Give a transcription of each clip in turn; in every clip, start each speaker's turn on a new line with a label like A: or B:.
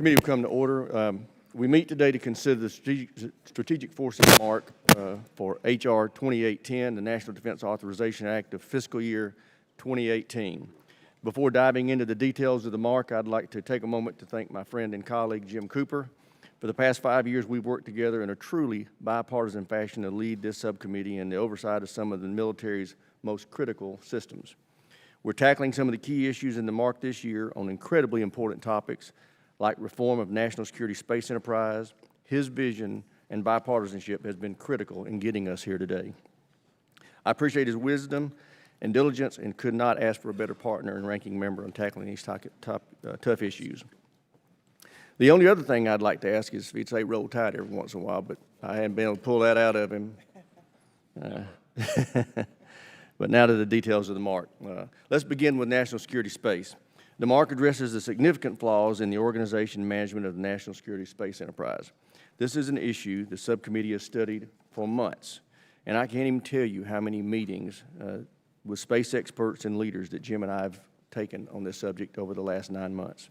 A: Committee will come to order. We meet today to consider the Strategic Forces Mark for HR2810, the National Defense Authorization Act of fiscal year 2018. Before diving into the details of the mark, I'd like to take a moment to thank my friend and colleague, Jim Cooper. For the past 5 years, we've worked together in a truly bipartisan fashion to lead this subcommittee in the oversight of some of the military's most critical systems. We're tackling some of the key issues in the mark this year on incredibly important topics like reform of national security space enterprise. His vision and bipartisanship has been critical in getting us here today. I appreciate his wisdom and diligence and could not ask for a better partner and ranking member on tackling these tough issues. The only other thing I'd like to ask is if he'd say roll tide every once in a while, but I haven't been able to pull that out of him. But now to the details of the mark. Let's begin with national security space. The mark addresses the significant flaws in the organization and management of the national security space enterprise. This is an issue the subcommittee has studied for months, and I can't even tell you how many meetings with space experts and leaders that Jim and I have taken on this subject over the last 9 months.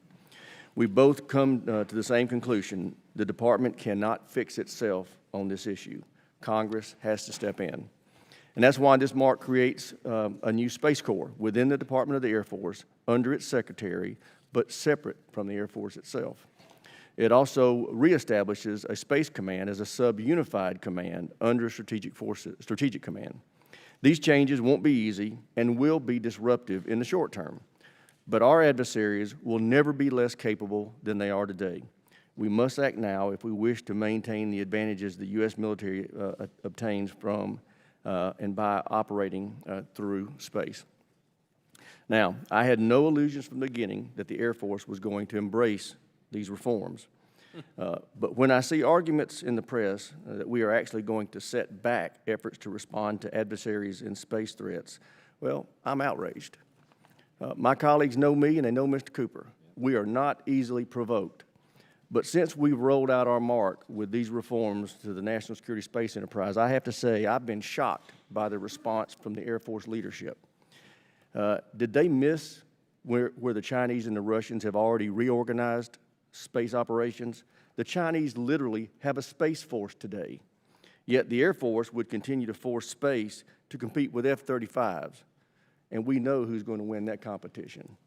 A: We've both come to the same conclusion: the department cannot fix itself on this issue. Congress has to step in. And that's why this mark creates a new Space Corps within the Department of the Air Force under its secretary, but separate from the Air Force itself. It also reestablishes a Space Command as a sub-unified command under Strategic Command. These changes won't be easy and will be disruptive in the short term, but our adversaries will never be less capable than they are today. We must act now if we wish to maintain the advantages the U.S. military obtains from and by operating through space. Now, I had no illusions from the beginning that the Air Force was going to embrace these reforms. But when I see arguments in the press that we are actually going to set back efforts to respond to adversaries in space threats, well, I'm outraged. My colleagues know me and they know Mr. Cooper. We are not easily provoked. But since we've rolled out our mark with these reforms to the National Security Space Enterprise, I have to say I've been shocked by the response from the Air Force leadership. Did they miss where the Chinese and the Russians have already reorganized space operations? The Chinese literally have a space force today, yet the Air Force would continue to force space to compete with F-35s, and we know who's going to win that competition.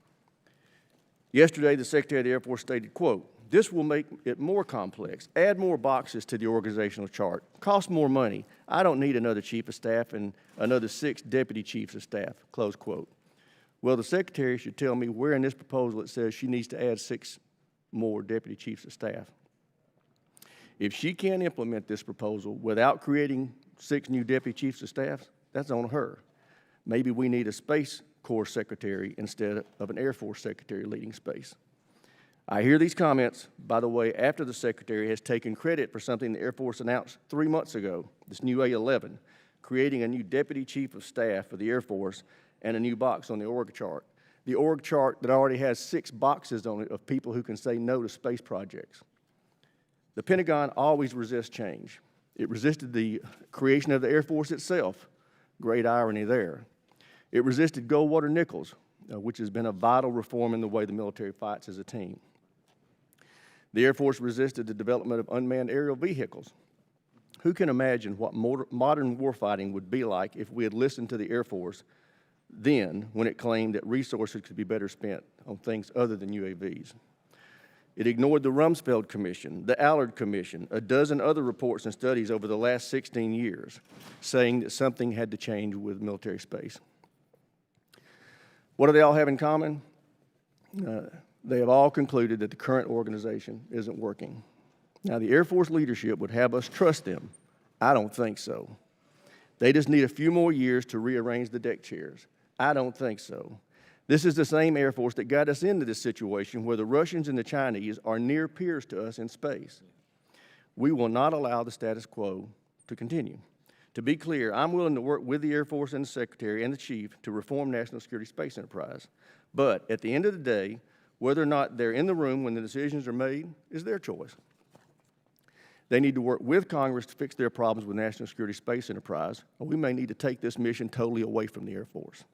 A: Yesterday, the Secretary of the Air Force stated, quote, "This will make it more complex, add more boxes to the organizational chart, cost more money. I don't need another chief of staff and another 6 deputy chiefs of staff," close quote. Well, the Secretary should tell me where in this proposal it says she needs to add 6 more deputy chiefs of staff. If she can't implement this proposal without creating 6 new deputy chiefs of staff, that's on her. Maybe we need a Space Corps Secretary instead of an Air Force Secretary leading space. I hear these comments, by the way, after the Secretary has taken credit for something the Air Force announced 3 months ago, this new A11, creating a new Deputy Chief of Staff for the Air Force and a new box on the org chart. The org chart that already has 6 boxes on it of people who can say no to space projects. The Pentagon always resists change. It resisted the creation of the Air Force itself. Great irony there. It resisted Goldwater Nichols, which has been a vital reform in the way the military fights as a team. The Air Force resisted the development of unmanned aerial vehicles. Who can imagine what modern warfighting would be like if we had listened to the Air Force then when it claimed that resources could be better spent on things other than UAVs? It ignored the Rumsfeld Commission, the Allard Commission, a dozen other reports and studies over the last 16 years, saying that something had to change with military space. What do they all have in common? They have all concluded that the current organization isn't working. Now, the Air Force leadership would have us trust them. I don't think so. They just need a few more years to rearrange the deck chairs. I don't think so. This is the same Air Force that got us into this situation where the Russians and the Chinese are near peers to us in space. We will not allow the status quo to continue. To be clear, I'm willing to work with the Air Force and the Secretary and the Chief to reform National Security Space Enterprise. But at the end of the day, whether or not they're in the room when the decisions are made is their choice. They need to work with Congress to fix their problems with National Security Space Enterprise, or we may need to take this mission totally away from the Air Force.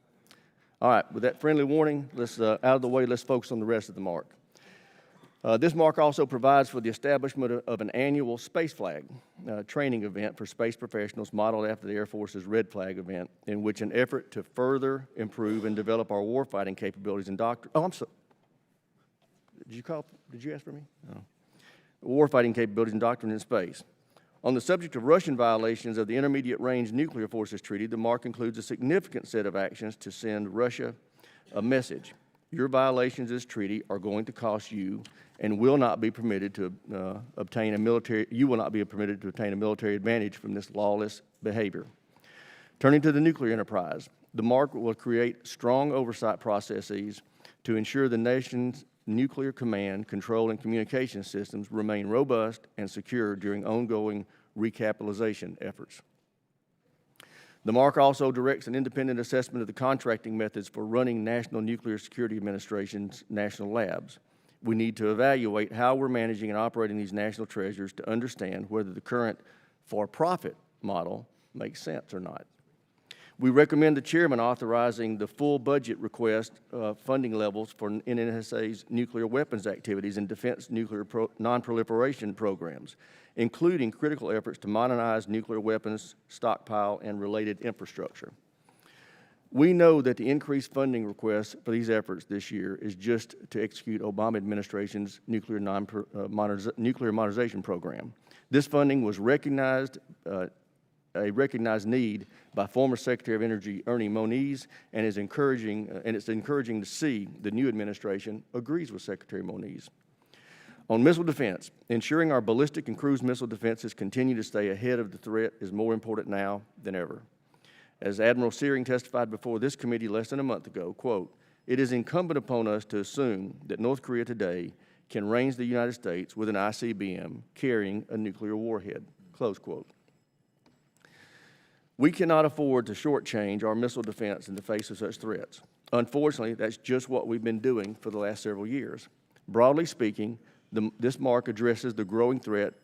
A: All right, with that friendly warning, let's out of the way, let's focus on the rest of the mark. This mark also provides for the establishment of an annual space flag training event for space professionals modeled after the Air Force's Red Flag event, in which an effort to further improve and develop our warfighting capabilities and doctrine. Oh, I'm sorry. Did you ask for me? No. Warfighting capabilities and doctrine in space. On the subject of Russian violations of the Intermediate Range Nuclear Forces Treaty, the mark includes a significant set of actions to send Russia a message. Your violations of this treaty are going to cost you and will not be permitted to obtain a military advantage from this lawless behavior. Turning to the nuclear enterprise, the mark will create strong oversight processes to ensure the nation's nuclear command, control, and communication systems remain robust and secure during ongoing recapitalization efforts. The mark also directs an independent assessment of the contracting methods for running National Nuclear Security Administration's national labs. We need to evaluate how we're managing and operating these national treasures to understand whether the current for-profit model makes sense or not. We recommend the chairman authorizing the full budget request funding levels for NNSA's nuclear weapons activities and defense nuclear non-proliferation programs, including critical efforts to modernize nuclear weapons stockpile and related infrastructure. We know that the increased funding request for these efforts this year is just to execute Obama administration's nuclear modernization program. This funding was a recognized need by former Secretary of Energy Ernie Moniz, and it's encouraging to see the new administration agrees with Secretary Moniz. On missile defense, ensuring our ballistic and cruise missile defenses continue to stay ahead of the threat is more important now than ever. As Admiral Searing testified before this committee less than a month ago, quote, "It is incumbent upon us to assume that North Korea today can range the United States with an ICBM carrying a nuclear warhead," close quote. We cannot afford to shortchange our missile defense in the face of such threats. Unfortunately, that's just what we've been doing for the last several years. Broadly speaking, this mark addresses the growing threat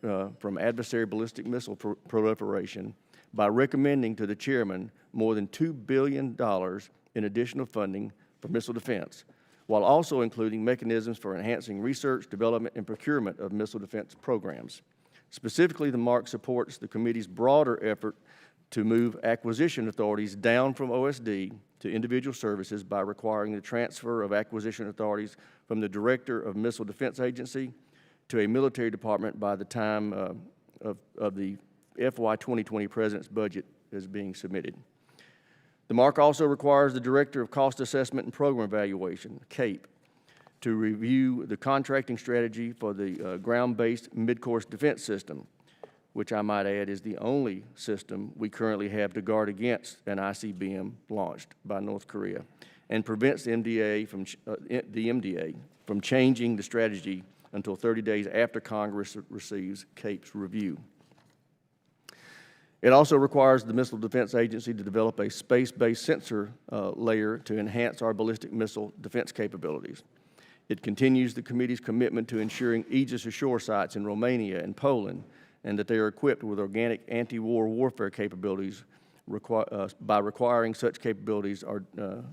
A: from adversary ballistic missile proliferation by recommending to the chairman more than $2 billion in additional funding for missile defense, while also including mechanisms for enhancing research, development, and procurement of missile defense programs. Specifically, the mark supports the committee's broader effort to move acquisition authorities down from OSD to individual services by requiring the transfer of acquisition authorities from the Director of Missile Defense Agency to a military department by the time of the FY 2020 President's budget is being submitted. The mark also requires the Director of Cost Assessment and Program Evaluation, CAPE, to review the contracting strategy for the ground-based mid-course defense system, which I might add is the only system we currently have to guard against an ICBM launched by North Korea, and prevents the MDA from changing the strategy until 30 days after Congress receives CAPE's review. It also requires the Missile Defense Agency to develop a space-based sensor layer to enhance our ballistic missile defense capabilities. It continues the committee's commitment to ensuring Aegis Ashore sites in Romania and Poland, and that they are equipped with organic anti-war warfare capabilities by requiring such capabilities are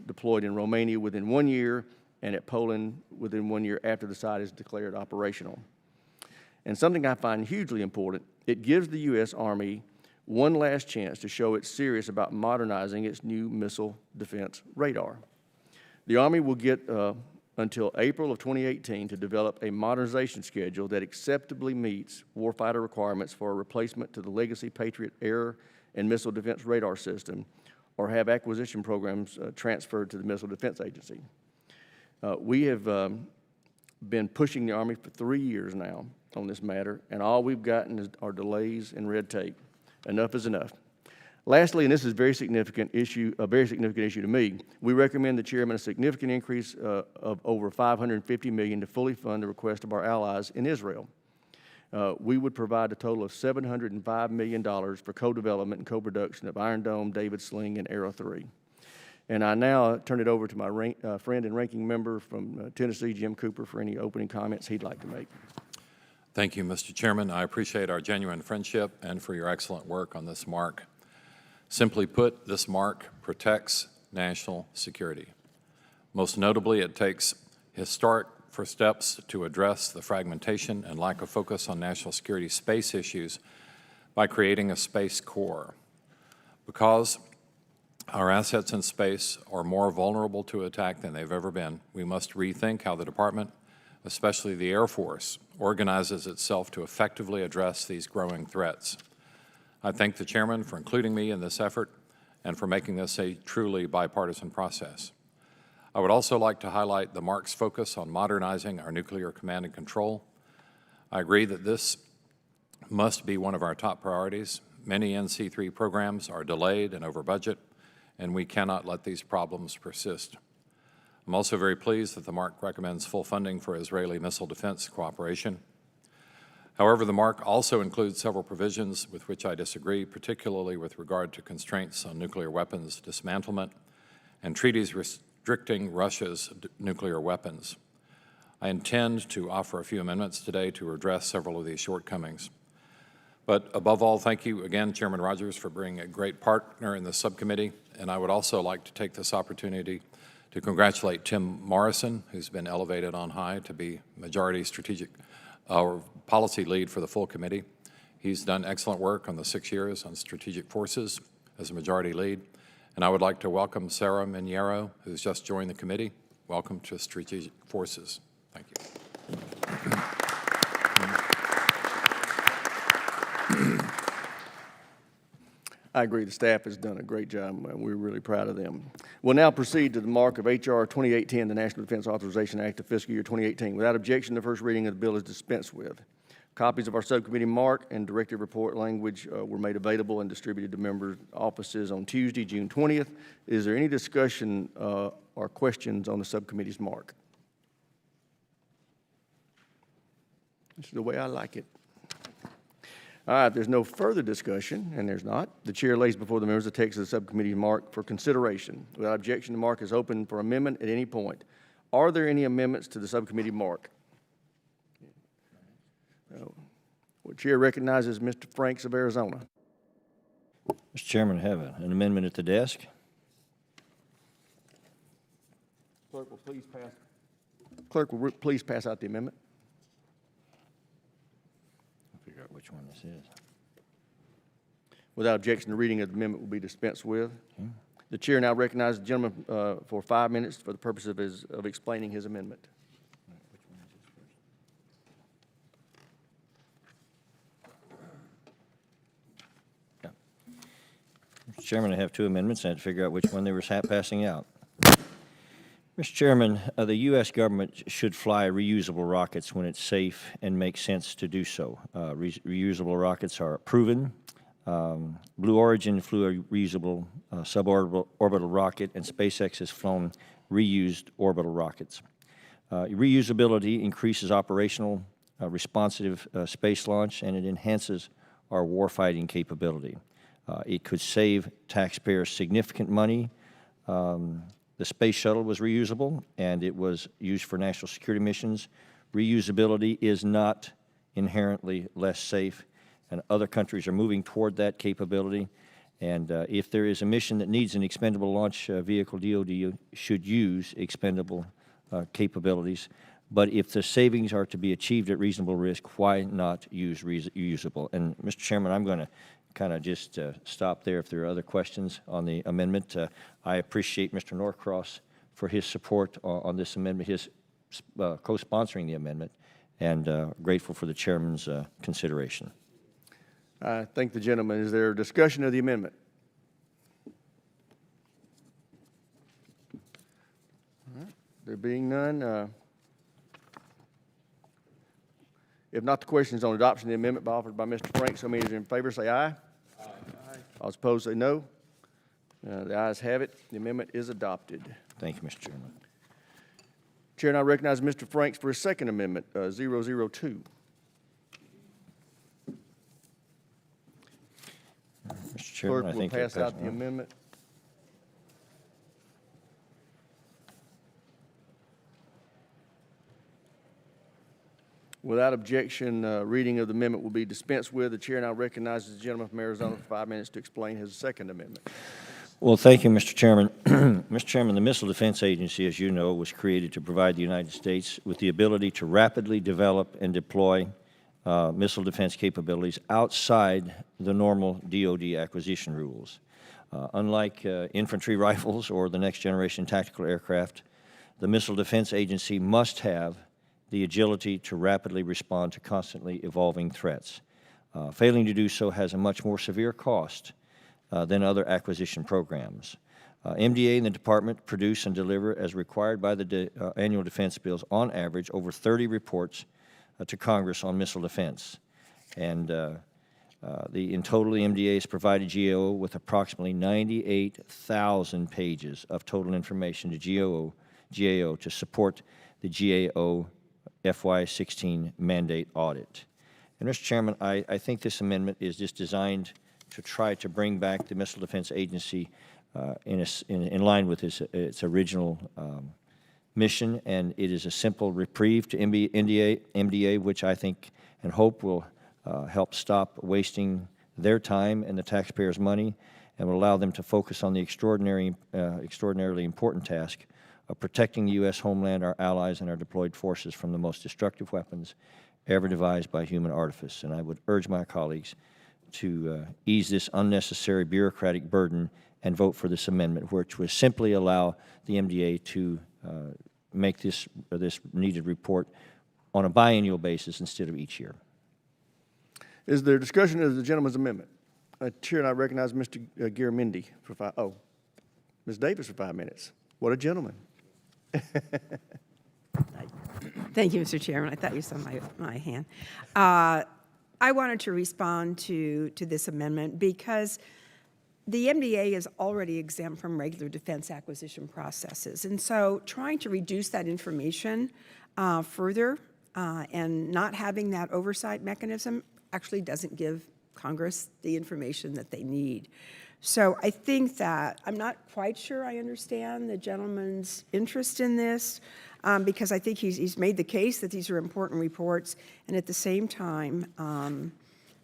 A: deployed in Romania within 1 year and at Poland within 1 year after the site is declared operational. And something I find hugely important, it gives the U.S. Army one last chance to show it's serious about modernizing its new missile defense radar. The Army will get until April of 2018 to develop a modernization schedule that acceptably meets warfighter requirements for a replacement to the legacy Patriot air and missile defense radar system, or have acquisition programs transferred to the Missile Defense Agency. We have been pushing the Army for 3 years now on this matter, and all we've gotten are delays and red tape. Enough is enough. Lastly, and this is a very significant issue to me, we recommend the chairman a significant increase of over $550 million to fully fund the request of our allies in Israel. We would provide a total of $705 million for co-development and co-production of Iron Dome, David Sling, and Arrow 3. And I now turn it over to my friend and ranking member from Tennessee, Jim Cooper, for any opening comments he'd like to make.
B: Thank you, Mr. Chairman. I appreciate our genuine friendship and for your excellent work on this mark. Simply put, this mark protects national security. Most notably, it takes historic for steps to address the fragmentation and lack of focus on national security space issues by creating a Space Corps. Because our assets in space are more vulnerable to attack than they've ever been, we must rethink how the department, especially the Air Force, organizes itself to effectively address these growing threats. I thank the Chairman for including me in this effort and for making this a truly bipartisan process. I would also like to highlight the MARC's focus on modernizing our nuclear command and control. I agree that this must be one of our top priorities. Many NC3 programs are delayed and over budget, and we cannot let these problems persist. I'm also very pleased that the MARC recommends full funding for Israeli missile defense cooperation. However, the MARC also includes several provisions with which I disagree, particularly with regard to constraints on nuclear weapons dismantlement and treaties restricting Russia's nuclear weapons. I intend to offer a few amendments today to address several of these shortcomings. But above all, thank you again, Chairman Rogers, for being a great partner in the subcommittee. And I would also like to take this opportunity to congratulate Tim Morrison, who's been elevated on high to be Majority Strategic Policy Lead for the full committee. He's done excellent work on the 6 years on strategic forces as a Majority Lead. And I would like to welcome Sarah Miniero, who's just joined the committee. Welcome to Strategic Forces. Thank you.
A: I agree. The staff has done a great job. We're really proud of them. We'll now proceed to the mark of HR 2810, the National Defense Authorization Act of fiscal year 2018. Without objection, the first reading of the bill is dispensed with. Copies of our subcommittee mark and directive report language were made available and distributed to members' offices on Tuesday, June 20th. Is there any discussion or questions on the subcommittee's mark? This is the way I like it. All right, if there's no further discussion, and there's not, the chair lays before the members the text of the subcommittee mark for consideration. Without objection, the mark is open for amendment at any point. Are there any amendments to the subcommittee mark? The chair recognizes Mr. Franks of Arizona.
C: Mr. Chairman, I have an amendment at the desk.
A: Clerk will please pass out the amendment.
C: Figure out which one this is.
A: Without objection, the reading of the amendment will be dispensed with. Okay. The chair now recognizes the gentleman for 5 minutes for the purpose of explaining his amendment.
C: Which one is this first? Yeah. Mr. Chairman, I have two amendments. I had to figure out which one they were passing out. Mr. Chairman, the U.S. government should fly reusable rockets when it's safe and makes sense to do so. Reusable rockets are proven. Blue Origin flew a reusable suborbital rocket, and SpaceX has flown reused orbital rockets. Reusability increases operational responsive space launch, and it enhances our warfighting capability. It could save taxpayers significant money. The space shuttle was reusable, and it was used for national security missions. Reusability is not inherently less safe, and other countries are moving toward that capability. And if there is a mission that needs an expendable launch vehicle, DoD should use expendable capabilities. But if the savings are to be achieved at reasonable risk, why not use reusable? And Mr. Chairman, I'm going to kind of just stop there if there are other questions on the amendment. I appreciate Mr. Norcross for his support on this amendment, his co-sponsoring the amendment, and grateful for the chairman's consideration.
A: I thank the gentleman. Is there a discussion of the amendment? All right. There being none, if not, the question is on adoption of the amendment offered by Mr. Franks. So many in favor say aye. Aye. All opposed say no. The ayes have it. The amendment is adopted.
C: Thank you, Mr. Chairman.
A: Chair now recognizes Mr. Franks for his second amendment, 002.
C: Mr. Chairman,
A: Clerk
C: I think
A: will pass out the amendment. Without objection, reading of the amendment will be dispensed with. The chair now recognizes the gentleman from Arizona for 5 minutes to explain his second amendment.
C: Well, thank you, Mr. Chairman. Mr. Chairman, the Missile Defense Agency, as you know, was created to provide the United States with the ability to rapidly develop and deploy missile defense capabilities outside the normal DoD acquisition rules. Unlike infantry rifles or the next generation tactical aircraft, the Missile Defense Agency must have the agility to rapidly respond to constantly evolving threats. Failing to do so has a much more severe cost than other acquisition programs. MDA and the Department produce and deliver, as required by the annual defense bills, on average over 30 reports to Congress on missile defense. And in total, the MDA has provided GAO with approximately 98,000 pages of total information to GAO to support the GAO FY16 mandate audit. And Mr. Chairman, I think this amendment is just designed to try to bring back the Missile Defense Agency in line with its original mission, and it is a simple reprieve to MDA, which I think and hope will help stop wasting their time and the taxpayers' money, and will allow them to focus on the extraordinarily important task of protecting the U.S. homeland, our allies, and our deployed forces from the most destructive weapons ever devised by human artifice. And I would urge my colleagues to ease this unnecessary bureaucratic burden and vote for this amendment, which would simply allow the MDA to make this needed report on a biannual basis instead of each year.
A: Is there discussion of the gentleman's amendment? Chair, and I recognize Mr. Garamendi for Ms. Davis for 5 minutes. What a gentleman.
D: Thank you, Mr. Chairman. I thought you saw my hand. I wanted to respond to this amendment because the MDA is already exempt from regular defense acquisition processes. And so trying to reduce that information further and not having that oversight mechanism actually doesn't give Congress the information that they need. So I think that I'm not quite sure I understand the gentleman's interest in this because I think he's made the case that these are important reports, and at the same time,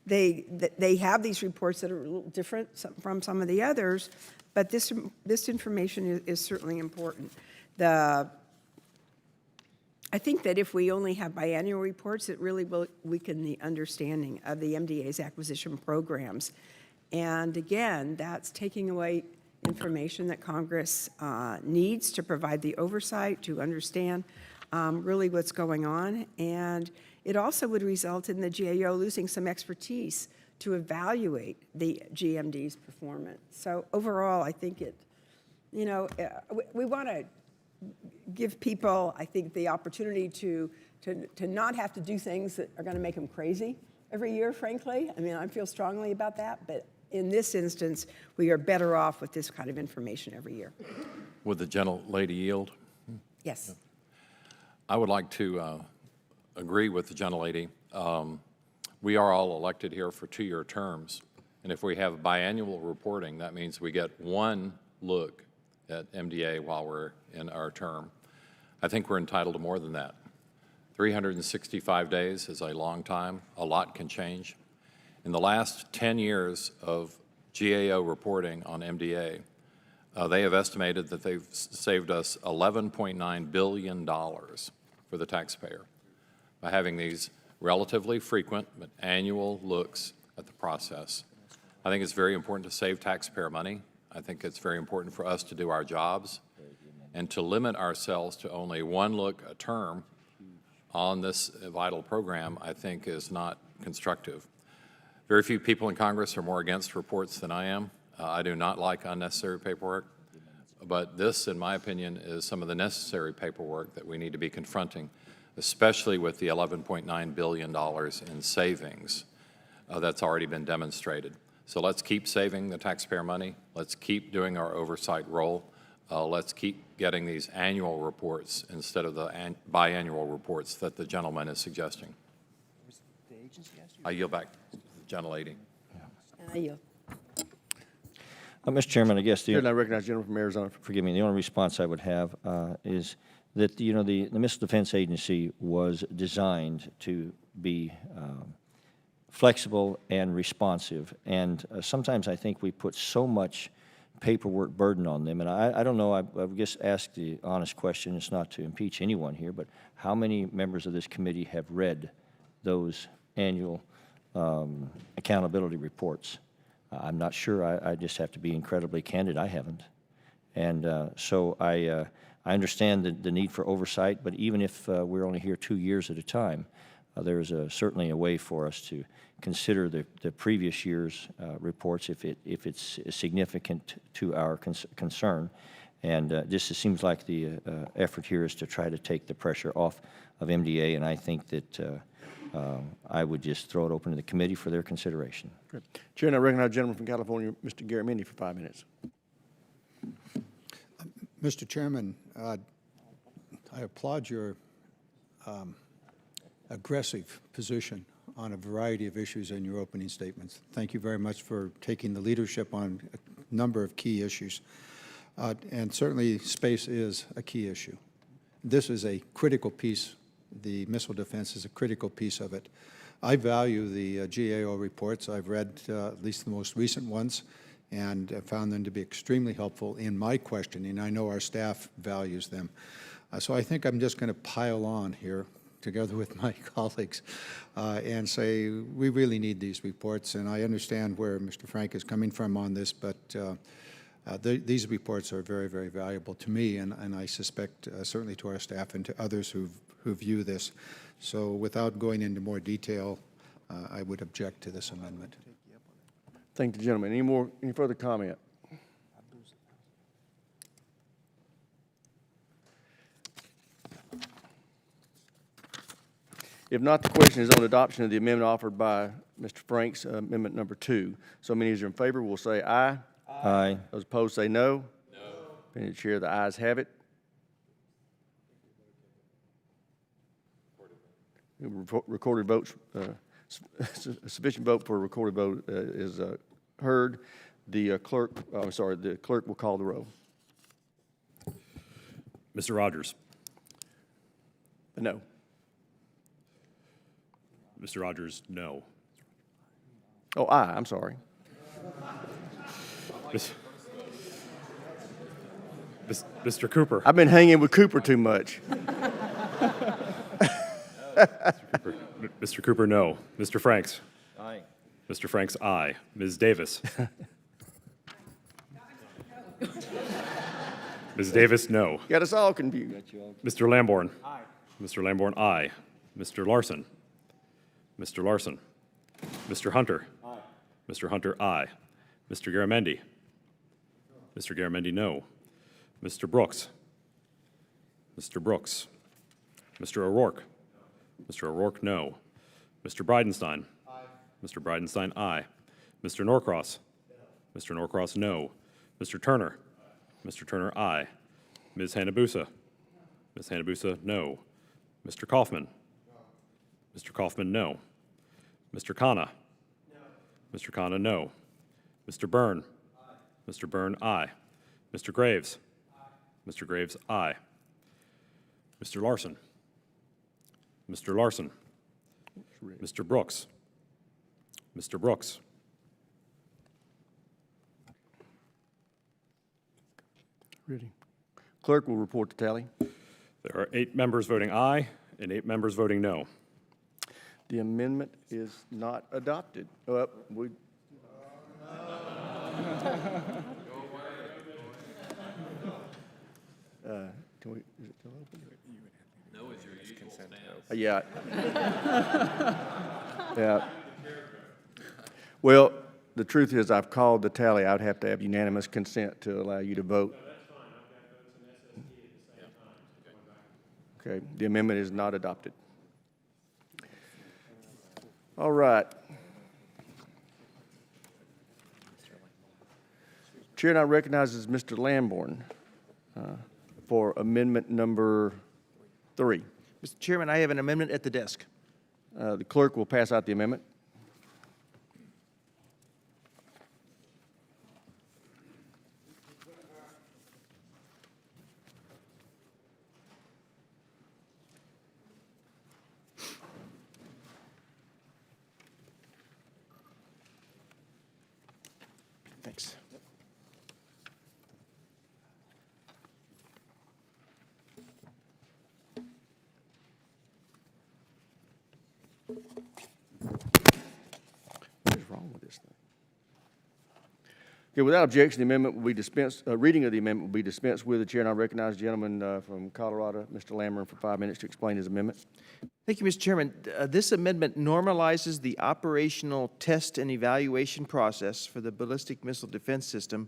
D: they have these reports that are a little different from some of the others, but this information is certainly important. I think that if we only have biannual reports, it really will weaken the understanding of the MDA's acquisition programs. And again, that's taking away information that Congress needs to provide the oversight to understand really what's going on. And it also would result in the GAO losing some expertise to evaluate the GMD's performance. So overall, I think we want to give people, I think, the opportunity to not have to do things that are going to make them crazy every year, frankly. I mean, I feel strongly about that, but in this instance, we are better off with this kind of information every year.
B: Would the gentlelady yield?
D: Yes.
B: I would like to agree with the gentlelady. We are all elected here for 2-year terms, and if we have biannual reporting, that means we get one look at MDA while we're in our term. I think we're entitled to more than that. 365 days is a long time. A lot can change. In the last 10 years of GAO reporting on MDA, they have estimated that they've saved us $11.9 billion for the taxpayer by having these relatively frequent but annual looks at the process. I think it's very important to save taxpayer money. I think it's very important for us to do our jobs, and to limit ourselves to only one look a term on this vital program, I think, is not constructive. Very few people in Congress are more against reports than I am. I do not like unnecessary paperwork, but this, in my opinion, is some of the necessary paperwork that we need to be confronting, especially with the $11.9 billion in savings that's already been demonstrated. So let's keep saving the taxpayer money. Let's keep doing our oversight role. Let's keep getting these annual reports instead of the biannual reports that the gentleman is suggesting. I yield back to the gentlelady.
D: I yield.
C: Mr. Chairman, I guess
A: Chair, and I recognize the gentleman from Arizona.
C: forgive me, the only response I would have is that, the Missile Defense Agency was designed to be flexible and responsive. And sometimes I think we put so much paperwork burden on them. And I don't know, I've just asked the honest question, it's not to impeach anyone here, but how many members of this committee have read those annual accountability reports? I'm not sure. I just have to be incredibly candid. I haven't. And so I understand the need for oversight, but even if we're only here 2 years at a time, there's certainly a way for us to consider the previous year's reports if it's significant to our concern. And just it seems like the effort here is to try to take the pressure off of MDA, and I think that I would just throw it open to the committee for their consideration.
A: Great. Chair, I recognize the gentleman from California, Mr. Garamendi, for 5 minutes.
E: Mr. Chairman, I applaud your aggressive position on a variety of issues in your opening statements. Thank you very much for taking the leadership on a number of key issues. And certainly space is a key issue. This is a critical piece. The missile defense is a critical piece of it. I value the GAO reports. I've read at least the most recent ones and found them to be extremely helpful in my questioning. I know our staff values them. So I think I'm just going to pile on here together with my colleagues and say we really need these reports. And I understand where Mr. Frank is coming from on this, but these reports are very, very valuable to me, and I suspect certainly to our staff and to others who view this. So without going into more detail, I would object to this amendment.
A: Thank the gentleman. Any further comment? If not, the question is on adoption of the amendment offered by Mr. Frank's amendment number 2. So many as are in favor will say aye.
C: Aye.
A: Those opposed say no. No. Opinion of the chair, the ayes have it. Recorded votes, sufficient vote for a recorded vote is heard. The clerk will call the roll.
F: Mr. Rogers.
A: No.
F: Mr. Rogers, no.
A: Oh, aye, I'm sorry.
F: Mr. Cooper.
A: I've been hanging with Cooper too much.
F: Mr. Cooper, no. Mr. Franks.
C: Aye.
F: Mr. Franks, aye. Ms. Davis. Ms. Davis, no.
A: Got us all confused.
F: Mr. Lamborn. Aye. Mr. Lamborn, aye. Mr. Larson. Mr. Larson. Mr. Hunter. Aye. Mr. Hunter, aye. Mr. Garamendi. Mr. Garamendi, no. Mr. Brooks. Mr. Brooks. Mr. O'Rourke. Mr. O'Rourke, no. Mr. Bridenstine. Aye. Mr. Bridenstine, aye. Mr. Norcross. No. Mr. Norcross, no. Mr. Turner. Aye. Mr. Turner, aye. Ms. Hanabusa. Ms. Hanabusa, no. Mr. Kaufman. No. Mr. Kaufman, no. Mr. Khanna. No. Mr. Khanna, no. Mr. Byrne. Aye. Mr. Byrne, aye. Mr. Graves. Aye. Mr. Graves, aye. Mr. Larson. Mr. Larson. Mr. Brooks. Mr. Brooks.
A: Ready. Clerk will report the tally.
F: There are 8 members voting aye and 8 members voting no.
A: The amendment is not adopted. We. Can we, is it still open? No, it's your usual stance. Yeah. Yeah. Well, the truth is I've called the tally. I would have to have unanimous consent to allow you to vote. No, that's fine. I've got votes in SST at the same time. Okay. The amendment is not adopted. All right. Chair now recognizes Mr. Lamborn for amendment number 3.
G: Mr. Chairman, I have an amendment at the desk.
A: The clerk will pass out the amendment.
G: Thanks.
A: Okay, without objection, the amendment will be dispensed, reading of the amendment will be dispensed with. The chair now recognize the gentleman from Colorado, Mr. Lammer, for 5 minutes to explain his amendment.
G: Thank you, Mr. Chairman. This amendment normalizes the operational test and evaluation process for the ballistic missile defense system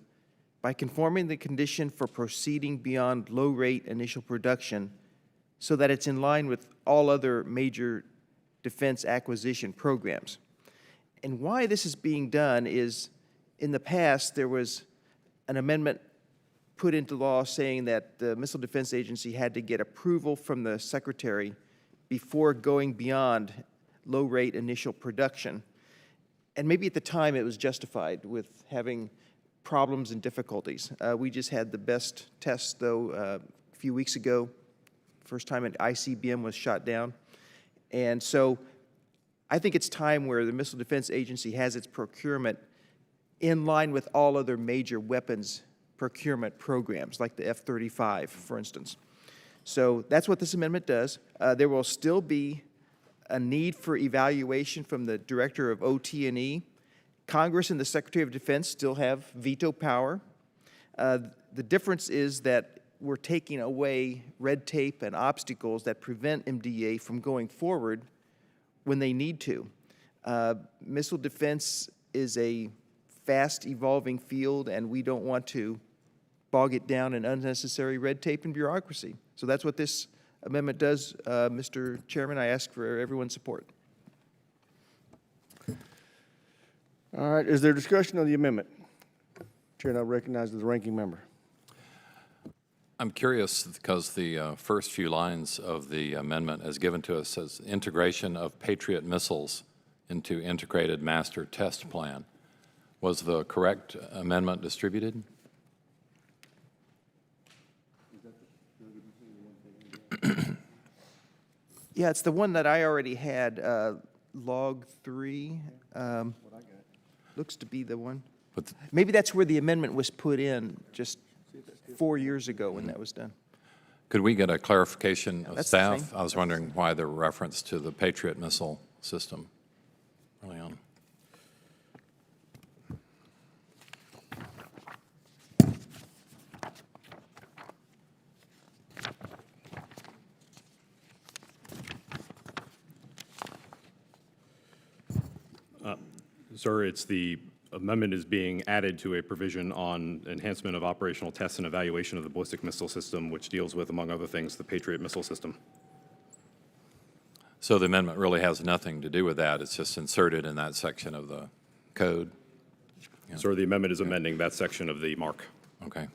G: by conforming the condition for proceeding beyond low-rate initial production so that it's in line with all other major defense acquisition programs. And why this is being done is, in the past, there was an amendment put into law saying that the Missile Defense Agency had to get approval from the Secretary before going beyond low-rate initial production. And maybe at the time it was justified with having problems and difficulties. We just had the best test, though, a few weeks ago. First time an ICBM was shot down. And so I think it's time where the Missile Defense Agency has its procurement in line with all other major weapons procurement programs, like the F-35, for instance. So that's what this amendment does. There will still be a need for evaluation from the Director of OT&E. Congress and the Secretary of Defense still have veto power. The difference is that we're taking away red tape and obstacles that prevent MDA from going forward when they need to. Missile defense is a fast-evolving field, and we don't want to bog it down in unnecessary red tape and bureaucracy. So that's what this amendment does. Mr. Chairman, I ask for everyone's support.
A: All right, is there discussion on the amendment? Chair now recognizes the ranking member.
B: I'm curious because the first few lines of the amendment as given to us says integration of Patriot missiles into integrated master test plan. Was the correct amendment distributed?
G: Yeah, it's the one that I already had, log 3. Looks to be the one.
B: But
G: Maybe that's where the amendment was put in just 4 years ago when that was done.
B: could we get a clarification of
G: That's the
B: staff?
G: same.
B: I was wondering why the reference to the Patriot missile system early on.
F: Sir, it's the amendment is being added to a provision on enhancement of operational tests and evaluation of the ballistic missile system, which deals with, among other things, the Patriot missile system.
B: So the amendment really has nothing to do with that. It's just inserted in that section of the code.
F: Sir, the amendment is amending that section of the mark.
B: Okay.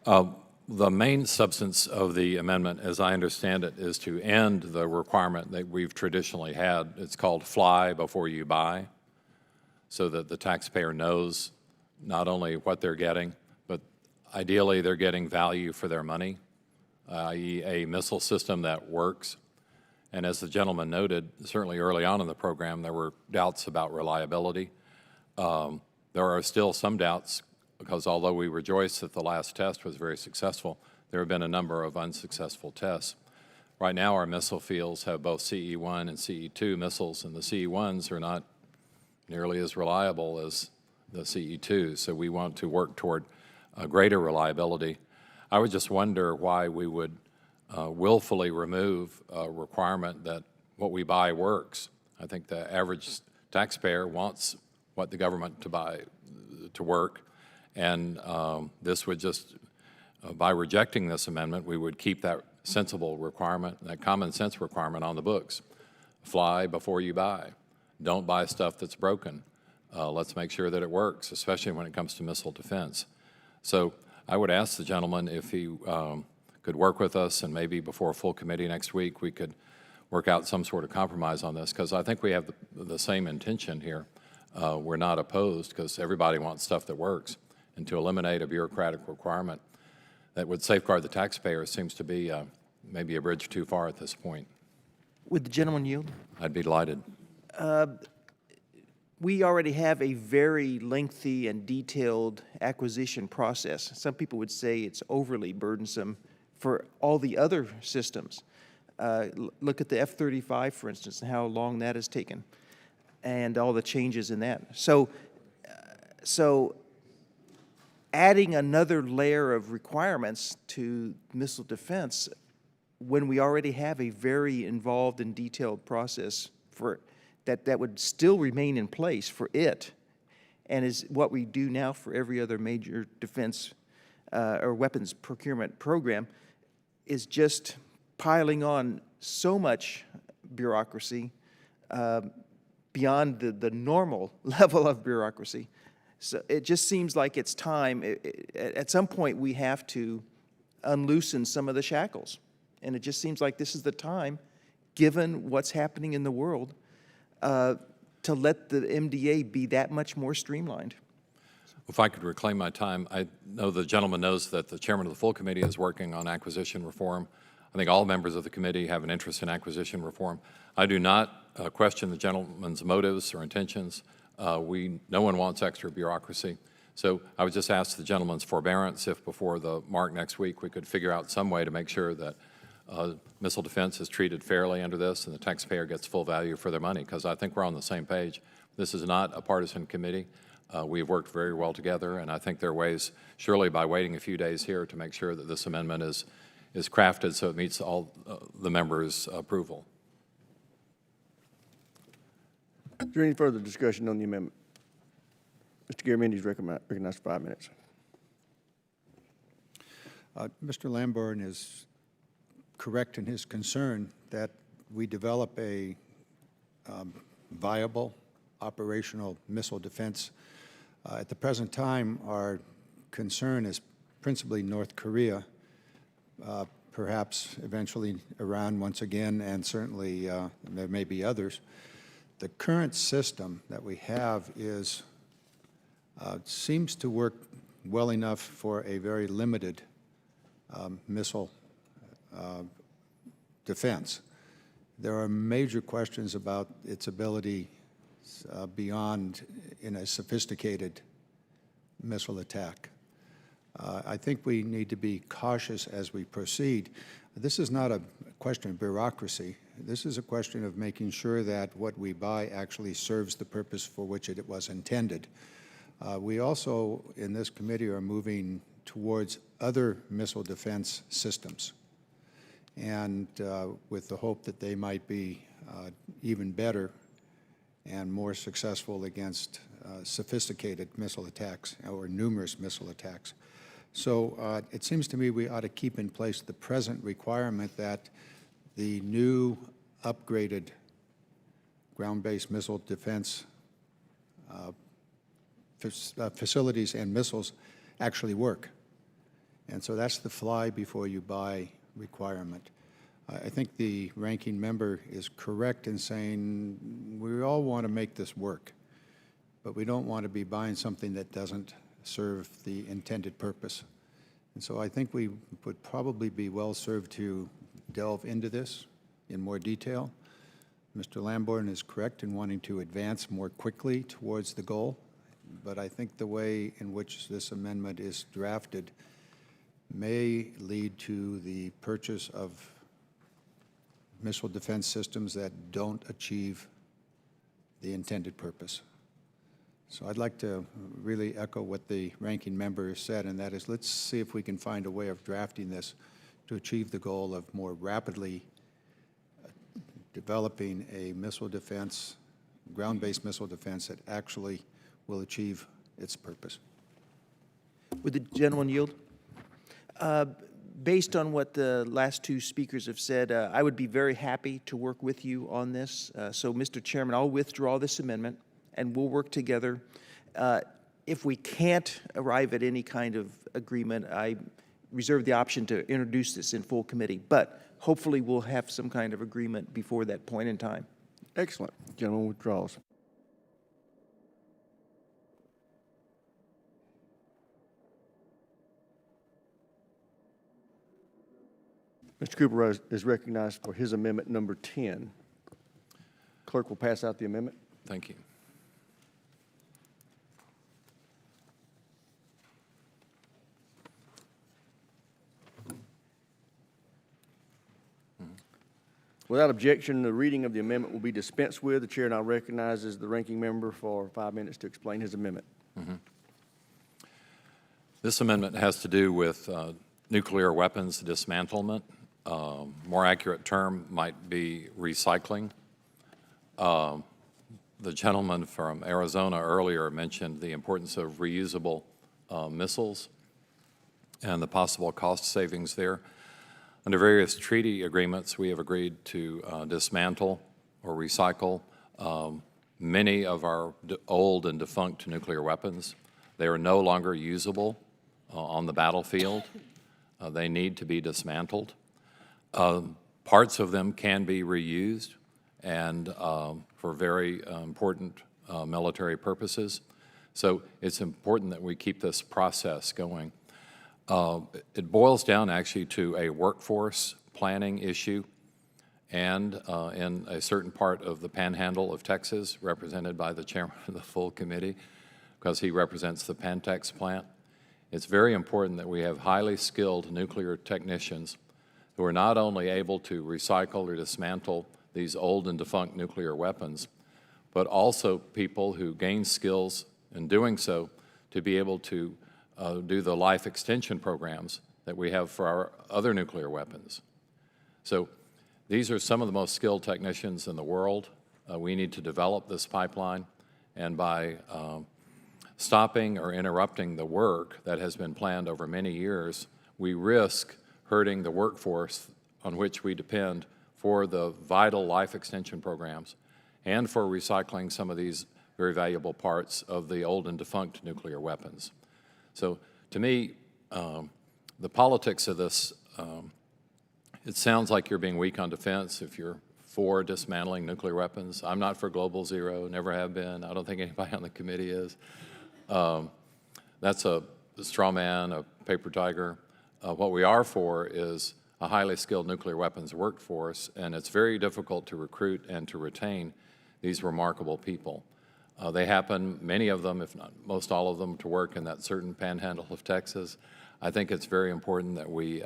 B: The main substance of the amendment, as I understand it, is to end the requirement that we've traditionally had. It's called fly before you buy, so that the taxpayer knows not only what they're getting, but ideally they're getting value for their money, i.e. a missile system that works. And as the gentleman noted, certainly early on in the program, there were doubts about reliability. There are still some doubts because although we rejoice that the last test was very successful, there have been a number of unsuccessful tests. Right now, our missile fields have both CE-1 and CE-2 missiles, and the CE-1s are not nearly as reliable as the CE-2, so we want to work toward a greater reliability. I would just wonder why we would willfully remove a requirement that what we buy works. I think the average taxpayer wants what the government to buy to work, and this would just, by rejecting this amendment, we would keep that sensible requirement, that common sense requirement on the books. Fly before you buy. Don't buy stuff that's broken. Let's make sure that it works, especially when it comes to missile defense. So I would ask the gentleman if he could work with us, and maybe before a full committee next week, we could work out some sort of compromise on this, because I think we have the same intention here. We're not opposed, because everybody wants stuff that works. And to eliminate a bureaucratic requirement that would safeguard the taxpayer seems to be maybe a bridge too far at this point.
G: Would the gentleman yield?
B: I'd be delighted.
G: We already have a very lengthy and detailed acquisition process. Some people would say it's overly burdensome for all the other systems. Look at the F-35, for instance, and how long that has taken, and all the changes in that. So adding another layer of requirements to missile defense when we already have a very involved and detailed process for that would still remain in place for it, and is what we do now for every other major defense or weapons procurement program, is just piling on so much bureaucracy beyond the normal level of bureaucracy. So it just seems like it's time, at some point, we have to unloosen some of the shackles. And it just seems like this is the time, given what's happening in the world, to let the MDA be that much more streamlined.
B: If I could reclaim my time, I know the gentleman knows that the chairman of the full committee is working on acquisition reform. I think all members of the committee have an interest in acquisition reform. I do not question the gentleman's motives or intentions. No one wants extra bureaucracy. So I would just ask the gentleman's forbearance if before the mark next week we could figure out some way to make sure that missile defense is treated fairly under this and the taxpayer gets full value for their money, because I think we're on the same page. This is not a partisan committee. We've worked very well together, and I think there are ways, surely by waiting a few days here, to make sure that this amendment is crafted so it meets all the members' approval.
A: Is there any further discussion on the amendment? Mr. Garamendi is recognized for 5 minutes.
E: Mr. Lamborn is correct in his concern that we develop a viable operational missile defense. At the present time, our concern is principally North Korea, perhaps eventually Iran once again, and certainly there may be others. The current system that we have seems to work well enough for a very limited missile defense. There are major questions about its ability beyond in a sophisticated missile attack. I think we need to be cautious as we proceed. This is not a question of bureaucracy. This is a question of making sure that what we buy actually serves the purpose for which it was intended. We also, in this committee, are moving towards other missile defense systems, and with the hope that they might be even better and more successful against sophisticated missile attacks or numerous missile attacks. So it seems to me we ought to keep in place the present requirement that the new upgraded ground-based missile defense facilities and missiles actually work. And so that's the fly before you buy requirement. I think the ranking member is correct in saying we all want to make this work, but we don't want to be buying something that doesn't serve the intended purpose. And so I think we would probably be well served to delve into this in more detail. Mr. Lamborn is correct in wanting to advance more quickly towards the goal, but I think the way in which this amendment is drafted may lead to the purchase of missile defense systems that don't achieve the intended purpose. So I'd like to really echo what the ranking member has said, and that is, let's see if we can find a way of drafting this to achieve the goal of more rapidly developing a missile defense, ground-based missile defense that actually will achieve its purpose.
G: Would the gentleman yield? Based on what the last two speakers have said, I would be very happy to work with you on this. So, Mr. Chairman, I'll withdraw this amendment, and we'll work together. If we can't arrive at any kind of agreement, I reserve the option to introduce this in full committee. But hopefully we'll have some kind of agreement before that point in time.
A: Excellent. Gentleman withdraws. Mr. Cooper is recognized for his amendment number 10. Clerk will pass out the amendment.
B: Thank you.
A: Without objection, the reading of the amendment will be dispensed with. The chair now recognizes the ranking member for 5 minutes to explain his amendment.
B: This amendment has to do with nuclear weapons dismantlement. More accurate term might be recycling. The gentleman from Arizona earlier mentioned the importance of reusable missiles and the possible cost savings there. Under various treaty agreements, we have agreed to dismantle or recycle many of our old and defunct nuclear weapons. They are no longer usable on the battlefield. They need to be dismantled. Parts of them can be reused and for very important military purposes. So it's important that we keep this process going. It boils down actually to a workforce planning issue, and in a certain part of the panhandle of Texas, represented by the chairman of the full committee, because he represents the Pantex plant. It's very important that we have highly skilled nuclear technicians who are not only able to recycle or dismantle these old and defunct nuclear weapons, but also people who gain skills in doing so to be able to do the life extension programs that we have for our other nuclear weapons. So these are some of the most skilled technicians in the world. We need to develop this pipeline, and by stopping or interrupting the work that has been planned over many years, we risk hurting the workforce on which we depend for the vital life extension programs and for recycling some of these very valuable parts of the old and defunct nuclear weapons. So to me, the politics of this, it sounds like you're being weak on defense if you're for dismantling nuclear weapons. I'm not for global zero, never have been. I don't think anybody on the committee is. That's a straw man, a paper tiger. What we are for is a highly skilled nuclear weapons workforce, and it's very difficult to recruit and to retain these remarkable people. They happen, many of them, if not most all of them, to work in that certain panhandle of Texas. I think it's very important that we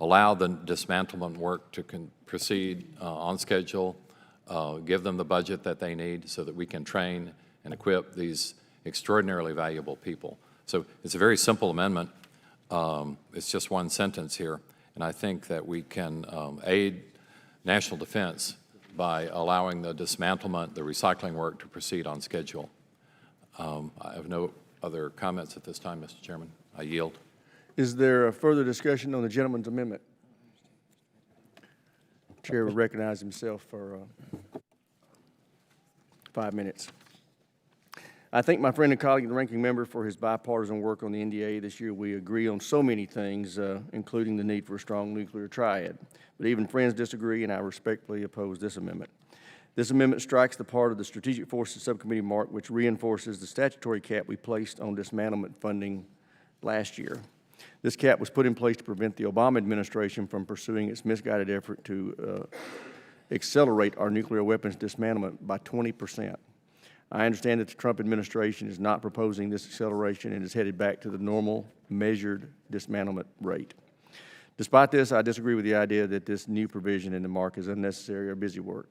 B: allow the dismantlement work to proceed on schedule, give them the budget that they need so that we can train and equip these extraordinarily valuable people. So it's a very simple amendment. It's just one sentence here, and I think that we can aid national defense by allowing the dismantlement, the recycling work to proceed on schedule. I have no other comments at this time, Mr. Chairman. I yield.
A: Is there a further discussion on the gentleman's amendment? Chair will recognize himself for 5 minutes. I thank my friend and colleague, the ranking member, for his bipartisan work on the NDAA this year. We agree on so many things, including the need for a strong nuclear triad. But even friends disagree, and I respectfully oppose this amendment. This amendment strikes the part of the Strategic Forces Subcommittee mark which reinforces the statutory cap we placed on dismantlement funding last year. This cap was put in place to prevent the Obama administration from pursuing its misguided effort to accelerate our nuclear weapons dismantlement by 20%. I understand that the Trump administration is not proposing this acceleration and is headed back to the normal measured dismantlement rate. Despite this, I disagree with the idea that this new provision in the mark is unnecessary or busy work.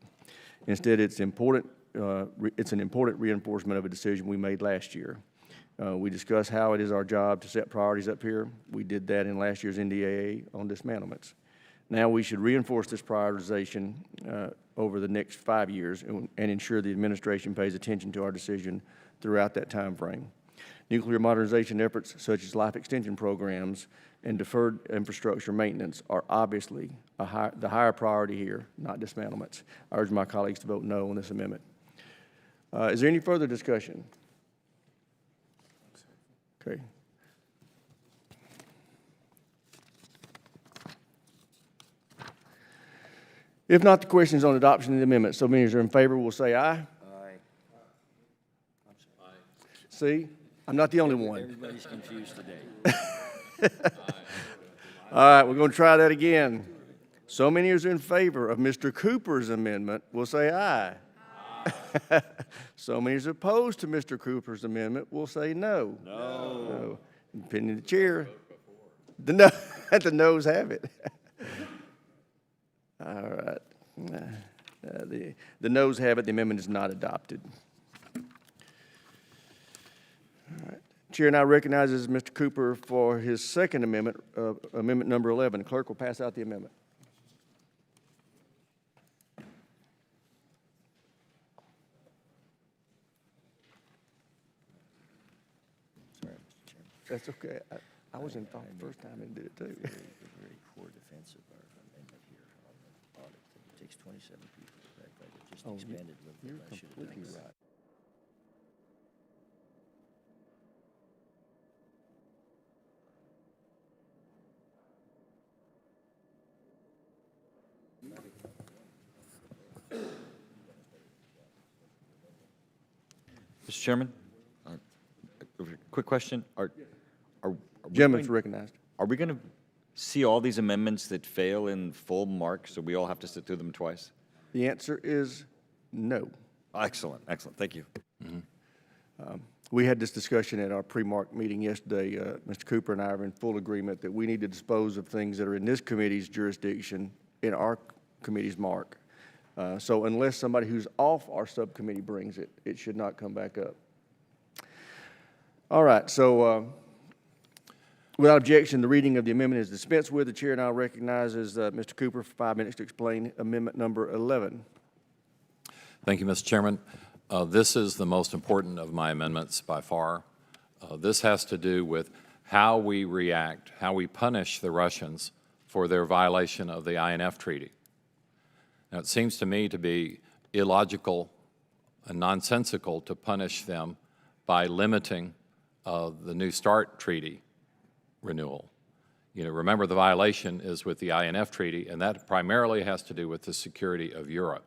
A: Instead, it's an important reinforcement of a decision we made last year. We discussed how it is our job to set priorities up here. We did that in last year's NDAA on dismantlements. Now we should reinforce this prioritization over the next 5 years and ensure the administration pays attention to our decision throughout that time frame. Nuclear modernization efforts such as life extension programs and deferred infrastructure maintenance are obviously the higher priority here, not dismantlements. I urge my colleagues to vote no on this amendment. Is there any further discussion? Okay. If not, the question is on adoption of the amendment. So many as are in favor will say aye.
C: Aye.
A: See, I'm not the only one.
C: Everybody's confused today.
A: All right, we're going to try that again. So many as are in favor of Mr. Cooper's amendment will say aye. Aye. So many as are opposed to Mr. Cooper's amendment will say no. No. Opinion of the chair. The noes have it. All right. The noes have it. The amendment is not adopted. All right. Chair now recognizes Mr. Cooper for his second amendment, amendment number 11. Clerk will pass out the amendment.
C: Sorry, Mr. Chairman.
A: That's okay. I was in thought the first time and did it too.
C: Very poor defense of our amendment here on the audit thing. It takes 27 people. That just expanded a little bit.
A: You're
C: I should have
A: completely
C: done that.
A: right.
H: Mr. Chairman, quick question. Are we
A: Gentleman's
H: going-
A: recognized.
H: Are we going to see all these amendments that fail in full mark, so we all have to sit through them twice?
A: The answer is no.
H: Excellent, excellent. Thank you.
A: We had this discussion at our pre-mark meeting yesterday. Mr. Cooper and I are in full agreement that we need to dispose of things that are in this committee's jurisdiction in our committee's mark. So unless somebody who's off our subcommittee brings it, it should not come back up. All right, so without objection, the reading of the amendment is dispensed with. The chair now recognizes Mr. Cooper for 5 minutes to explain amendment number 11.
B: Thank you, Mr. Chairman. This is the most important of my amendments by far. This has to do with how we react, how we punish the Russians for their violation of the INF Treaty. Now, it seems to me to be illogical and nonsensical to punish them by limiting the New START Treaty renewal. You know, remember the violation is with the INF Treaty, and that primarily has to do with the security of Europe.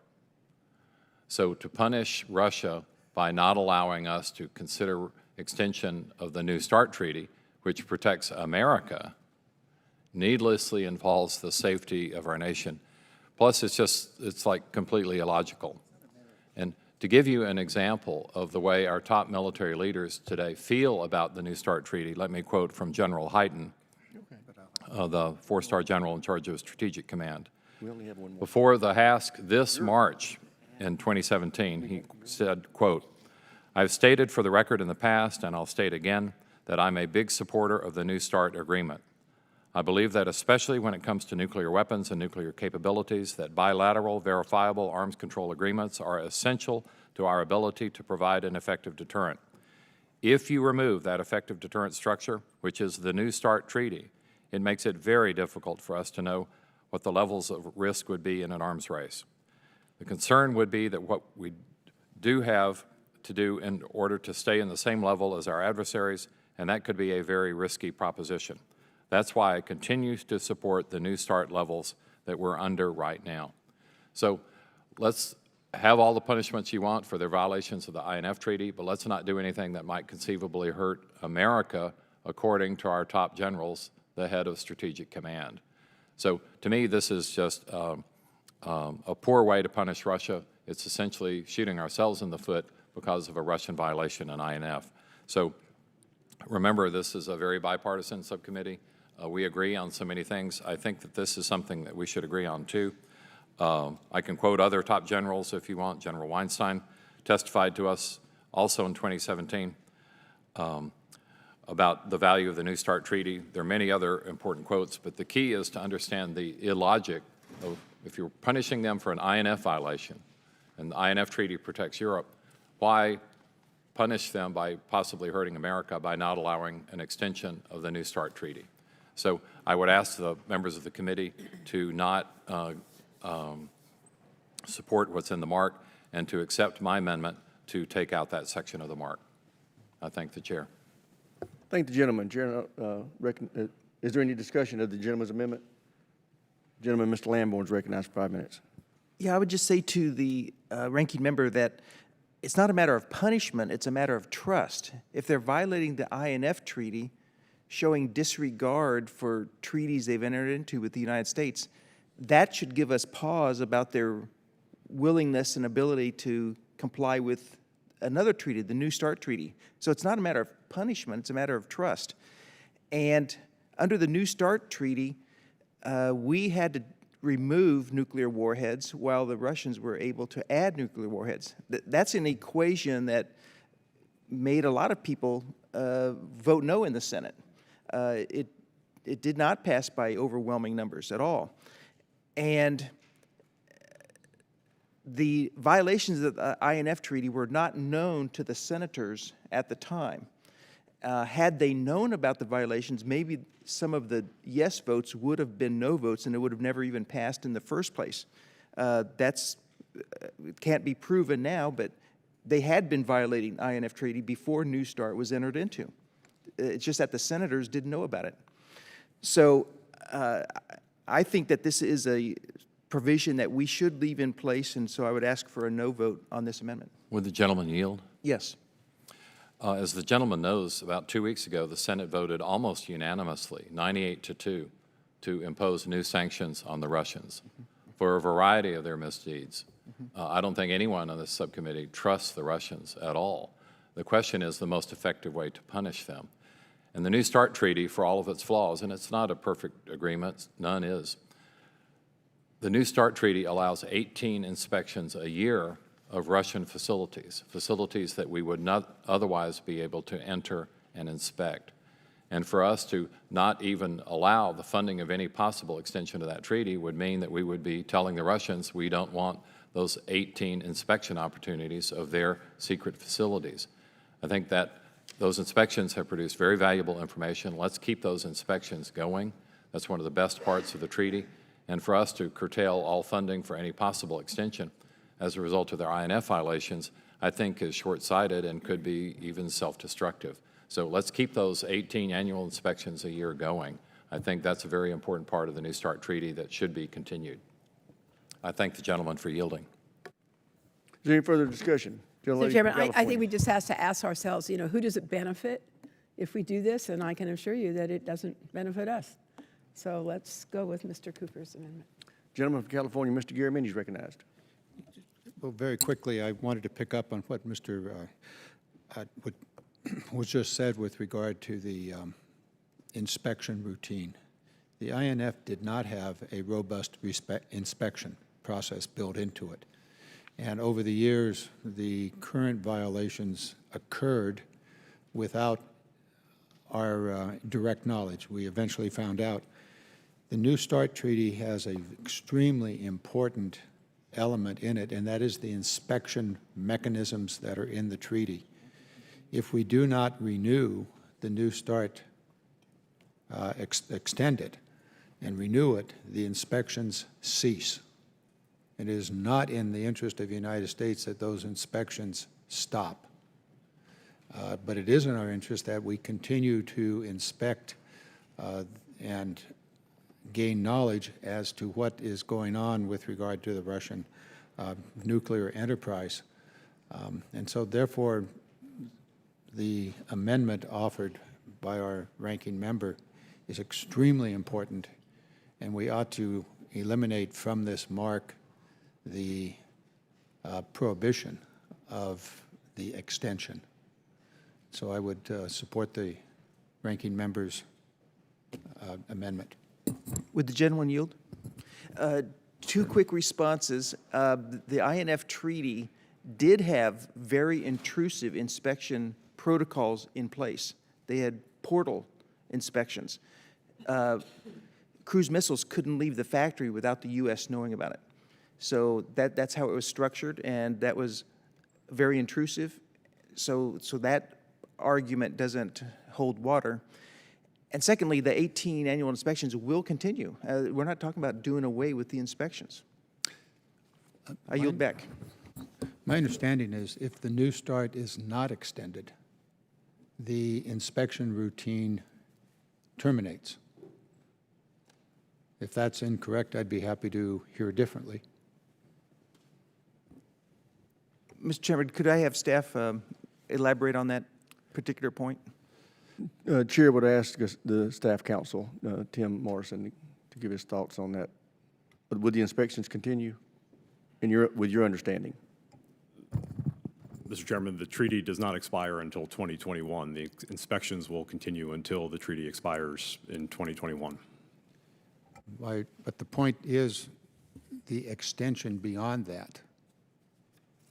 B: So to punish Russia by not allowing us to consider extension of the New START Treaty, which protects America, needlessly involves the safety of our nation. Plus, it's like completely illogical. And to give you an example of the way our top military leaders today feel about the New START Treaty, let me quote from General Hyten, the four-star general in charge of Strategic Command.
A: We only have one more.
B: Before the HASC this March in 2017, he said, quote, "I've stated for the record in the past, and I'll state again, that I'm a big supporter of the New START agreement. I believe that especially when it comes to nuclear weapons and nuclear capabilities, that bilateral, verifiable arms control agreements are essential to our ability to provide an effective deterrent. If you remove that effective deterrent structure, which is the New START Treaty, it makes it very difficult for us to know what the levels of risk would be in an arms race. The concern would be that what we do have to do in order to stay in the same level as our adversaries, and that could be a very risky proposition. That's why I continue to support the New START levels that we're under right now." So let's have all the punishments you want for their violations of the INF Treaty, but let's not do anything that might conceivably hurt America, according to our top generals, the head of Strategic Command. So to me, this is just a poor way to punish Russia. It's essentially shooting ourselves in the foot because of a Russian violation in INF. So remember, this is a very bipartisan subcommittee. We agree on so many things. I think that this is something that we should agree on too. I can quote other top generals if you want. General Weinstein testified to us also in 2017 about the value of the New START Treaty. There are many other important quotes, but the key is to understand the illogic of if you're punishing them for an INF violation, and the INF Treaty protects Europe, why punish them by possibly hurting America by not allowing an extension of the New START Treaty? So I would ask the members of the committee to not support what's in the mark and to accept my amendment to take out that section of the mark. I thank the chair.
A: Thank the gentleman. Chair, is there any discussion of the gentleman's amendment? Gentleman, Mr. Lamborn is recognized for 5 minutes.
G: Yeah, I would just say to the ranking member that it's not a matter of punishment, it's a matter of trust. If they're violating the INF Treaty, showing disregard for treaties they've entered into with the United States, that should give us pause about their willingness and ability to comply with another treaty, the New START Treaty. So it's not a matter of punishment, it's a matter of trust. And under the New START Treaty, we had to remove nuclear warheads while the Russians were able to add nuclear warheads. That's an equation that made a lot of people vote no in the Senate. It did not pass by overwhelming numbers at all. And the violations of the INF Treaty were not known to the senators at the time. Had they known about the violations, maybe some of the yes votes would have been no votes and it would have never even passed in the first place. It can't be proven now, but they had been violating the INF Treaty before New START was entered into. It's just that the senators didn't know about it. So I think that this is a provision that we should leave in place, and so I would ask for a no vote on this amendment.
B: Would the gentleman yield?
G: Yes.
B: As the gentleman knows, about 2 weeks ago, the Senate voted almost unanimously, 98-2, to impose new sanctions on the Russians for a variety of their misdeeds. I don't think anyone on this subcommittee trusts the Russians at all. The question is the most effective way to punish them. And the New START Treaty, for all of its flaws, and it's not a perfect agreement, none is, the New START Treaty allows 18 inspections a year of Russian facilities that we would not otherwise be able to enter and inspect. And for us to not even allow the funding of any possible extension of that treaty would mean that we would be telling the Russians we don't want those 18 inspection opportunities of their secret facilities. I think that those inspections have produced very valuable information. Let's keep those inspections going. That's one of the best parts of the treaty. And for us to curtail all funding for any possible extension as a result of their INF violations, I think is short-sighted and could be even self-destructive. So let's keep those 18 annual inspections a year going. I think that's a very important part of the New START Treaty that should be continued. I thank the gentleman for yielding.
A: Is there any further discussion?
D: Mr. Chairman, I think we just have to ask ourselves, you know, who does it benefit if we do this? And I can assure you that it doesn't benefit us. So let's go with Mr. Cooper's amendment.
A: Gentleman from California, Mr. Garamendi is recognized.
E: Well, very quickly, I wanted to pick up on what Mr. What was just said with regard to the inspection routine. The INF did not have a robust inspection process built into it. And over the years, the current violations occurred without our direct knowledge. We eventually found out. The New START Treaty has an extremely important element in it, and that is the inspection mechanisms that are in the treaty. If we do not renew the New START, extend it and renew it, the inspections cease. It is not in the interest of the United States that those inspections stop. But it is in our interest that we continue to inspect and gain knowledge as to what is going on with regard to the Russian nuclear enterprise. And so therefore, the amendment offered by our ranking member is extremely important, and we ought to eliminate from this mark the prohibition of the extension. So I would support the ranking member's amendment.
G: Would the gentleman yield? Two quick responses. The INF Treaty did have very intrusive inspection protocols in place. They had portal inspections. Cruise missiles couldn't leave the factory without the U.S. knowing about it. So that's how it was structured, and that was very intrusive. So that argument doesn't hold water. And secondly, the 18 annual inspections will continue. We're not talking about doing away with the inspections. I yield back.
E: My understanding is if the New START is not extended, the inspection routine terminates. If that's incorrect, I'd be happy to hear differently.
G: Mr. Chairman, could I have staff elaborate on that particular point?
A: Chair would ask the staff counsel, Tim Morrison, to give his thoughts on that. But would the inspections continue with your understanding?
F: Mr. Chairman, the treaty does not expire until 2021. The inspections will continue until the treaty expires in 2021.
E: But the point is the extension beyond that.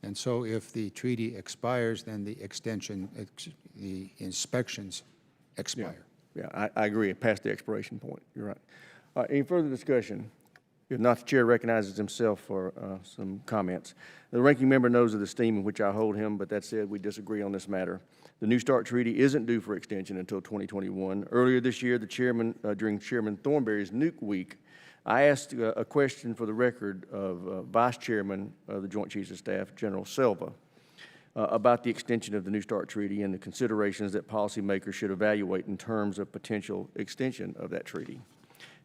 E: And so if the treaty expires, then the the inspections expire.
A: Yeah, I agree, past the expiration point, you're right. Any further discussion? If not, the chair recognizes himself for some comments. The ranking member knows of the esteem in which I hold him, but that said, we disagree on this matter. The New START Treaty isn't due for extension until 2021. Earlier this year, the chairman, during Chairman Thornberry's Nuke Week, I asked a question for the record of Vice Chairman of the Joint Chiefs of Staff, General Silva, about the extension of the New START Treaty and the considerations that policymakers should evaluate in terms of potential extension of that treaty.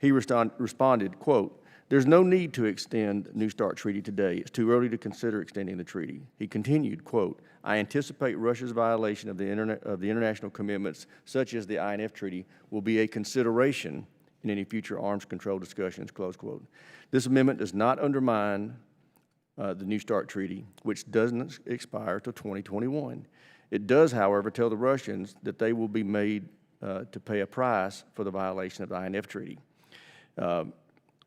A: He responded, quote, "There's no need to extend New START Treaty today. It's too early to consider extending the treaty." He continued, quote, "I anticipate Russia's violation of the international commitments, such as the INF Treaty, will be a consideration in any future arms control discussions," close quote. This amendment does not undermine the New START Treaty, which doesn't expire till 2021. It does, however, tell the Russians that they will be made to pay a price for the violation of the INF Treaty.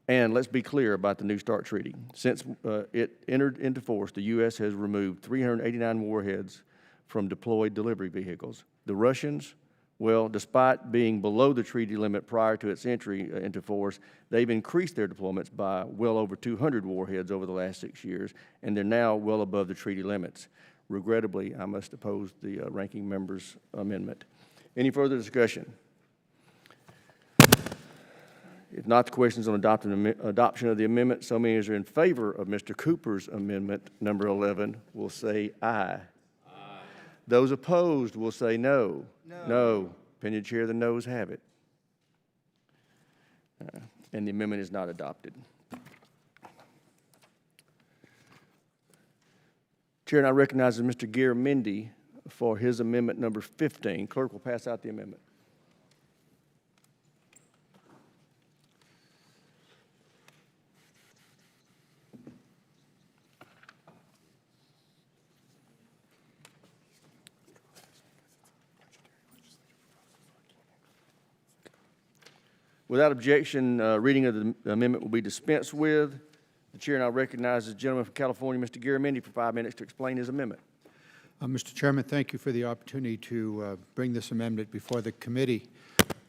A: And let's be clear about the New START Treaty. Since it entered into force, the U.S. has removed 389 warheads from deployed delivery vehicles. The Russians, well, despite being below the treaty limit prior to its entry into force, they've increased their deployments by well over 200 warheads over the last 6 years, and they're now well above the treaty limits. Regrettably, I must oppose the ranking member's amendment. Any further discussion? If not, the questions on adoption of the amendment, so many as are in favor of Mr. Cooper's amendment, number 11, will say aye. Aye. Those opposed will say no. No. No. Opinion chair, the noes have it. And the amendment is not adopted. Chair now recognizes Mr. Garamendi for his amendment number 15. Clerk will pass out the amendment. Without objection, reading of the amendment will be dispensed with. The chair now recognizes the gentleman from California, Mr. Garamendi, for 5 minutes to explain his amendment.
E: Mr. Chairman, thank you for the opportunity to bring this amendment before the committee.